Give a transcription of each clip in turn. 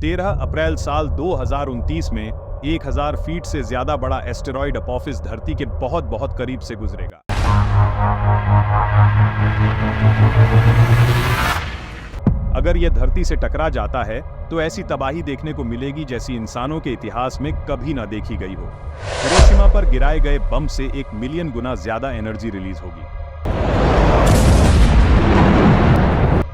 13 अप्रैल साल 2029 में 1000 फीट से ज्यादा बड़ा एस्टेरॉयड अपोफिस धरती के बहुत बहुत करीब से गुजरेगा। अगर यह धरती से टकरा जाता है तो ऐसी तबाही देखने को मिलेगी जैसी इंसानों के इतिहास में कभी ना देखी गई हो। हिरोशिमा पर गिराए गए बम से 1 मिलियन गुना ज्यादा एनर्जी रिलीज होगी।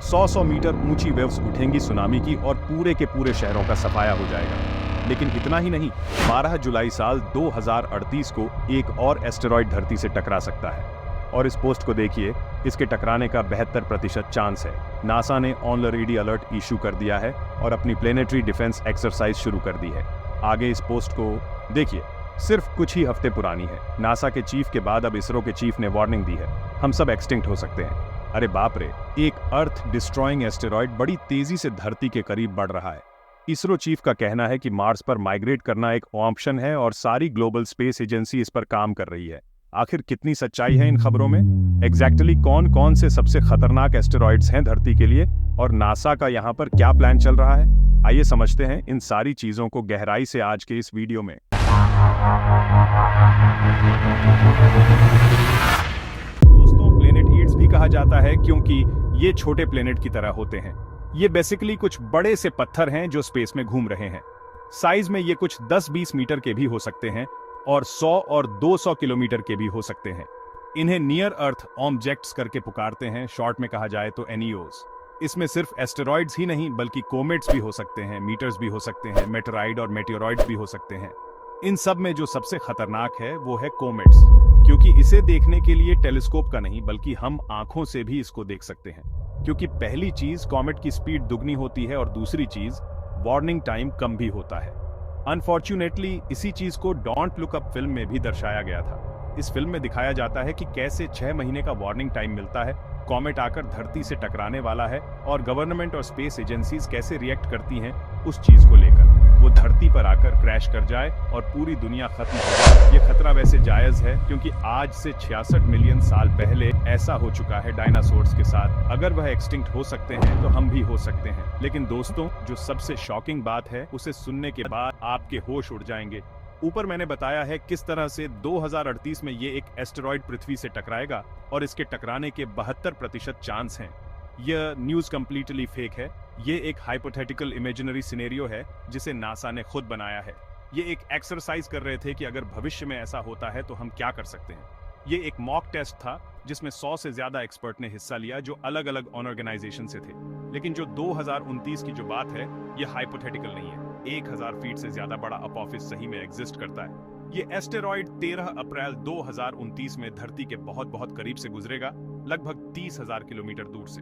100 मीटर ऊंची वेव्स उठेंगी सुनामी की और पूरे के पूरे शहरों का सफाया हो जाएगा। लेकिन इतना ही नहीं, 12 जुलाई साल 2038 को एक और एस्टेरॉयड धरती से टकरा सकता है। और इस पोस्ट को देखिए, इसके टकराने का 72% चांस है। नासा ने ऑलरेडी अलर्ट इशू कर दिया है और अपनी प्लेनेटरी डिफेंस एक्सरसाइज शुरू कर दी है। आगे इस पोस्ट को देखिए, सिर्फ कुछ ही हफ्ते पुरानी है। नासा के चीफ के बाद अब इसरो के चीफ ने वार्निंग दी है, हम सब एक्सटिंक्ट हो सकते हैं। अरे बाप रे, एक अर्थ डिस्ट्रॉइंग एस्टेरॉयड बड़ी तेजी से धरती के करीब बढ़ रहा है। इसरो चीफ का कहना है कि मार्स पर माइग्रेट करना एक ऑप्शन है और सारी ग्लोबल स्पेस एजेंसी इस पर काम कर रही है। आखिर कितनी सच्चाई है इन खबरों में? एग्जैक्टली कौन कौन से सबसे खतरनाक एस्टेरॉइड्स हैं धरती के लिए और नासा का यहाँ पर क्या प्लान चल रहा है? आइए समझते हैं इन सारी चीजों को गहराई से आज के इस वीडियो में। दोस्तों, प्लेनेट ईट्स भी कहा जाता है क्योंकि ये छोटे प्लेनेट की तरह होते हैं। ये बेसिकली कुछ बड़े से पत्थर हैं जो स्पेस में घूम रहे हैं। साइज में ये कुछ 10-20 मीटर के भी हो सकते हैं और 100 और 200 किलोमीटर के भी हो सकते हैं। इन्हें नियर अर्थ ऑब्जेक्ट्स करके पुकारते हैं, शॉर्ट में कहा जाए तो एनईओस। इसमें सिर्फ एस्टेरॉइड्स ही नहीं बल्कि कोमेट्स भी हो सकते हैं, मीटर्स भी हो सकते हैं, मेटेराइड और मेटेओरॉइड्स भी हो सकते हैं। इन सब में जो सबसे खतरनाक है वो है कोमेट्स, क्योंकि इसे देखने के लिए टेलीस्कोप का नहीं बल्कि हम आंखों से भी इसको देख सकते हैं। क्योंकि पहली चीज, कॉमेट की स्पीड दुगनी होती है और दूसरी चीज, वार्निंग टाइम कम भी होता है। अनफॉर्चुनेटली इसी चीज को डोंट लुक अप फिल्म में भी दर्शाया गया था। इस फिल्म में दिखाया जाता है कि कैसे 6 महीने का वार्निंग टाइम मिलता है, कॉमेट आकर धरती से टकराने वाला है और गवर्नमेंट और स्पेस एजेंसीज कैसे रिएक्ट करती हैं उस चीज को लेकर। वो धरती पर आकर क्रैश कर जाए और पूरी दुनिया खत्म हो जाए। ये खतरा वैसे जायज है क्योंकि आज से 66 मिलियन साल पहले ऐसा हो चुका है डायनासोर्स के साथ। अगर वह एक्सटिंक्ट हो सकते हैं तो हम भी हो सकते हैं। लेकिन दोस्तों, जो सबसे शॉकिंग बात है उसे सुनने के बाद आपके होश उड़ जाएंगे। ऊपर मैंने बताया है किस तरह से 2038 में ये एक एस्टेरॉयड पृथ्वी से टकराएगा और इसके टकराने के 72% चांस हैं। यह न्यूज कंप्लीटली फेक है। ये एक हाइपोथेटिकल इमेजिनरी सिनेरियो है जिसे नासा ने खुद बनाया है। ये एक एक्सरसाइज कर रहे थे कि अगर भविष्य में ऐसा होता है तो हम क्या कर सकते हैं। ये एक मॉक टेस्ट था जिसमें 100 से ज्यादा एक्सपर्ट ने हिस्सा लिया जो अलग अलग ऑर्गेनाइजेशन से थे। लेकिन जो 2029 की जो बात है ये हाइपोथेटिकल नहीं है। 1000 फीट से ज्यादा बड़ा अपोफिस सही में एग्जिस्ट करता है। ये एस्टेरॉयड 13 अप्रैल 2029 में धरती के बहुत बहुत करीब से गुजरेगा, लगभग 30,000 किलोमीटर दूर से।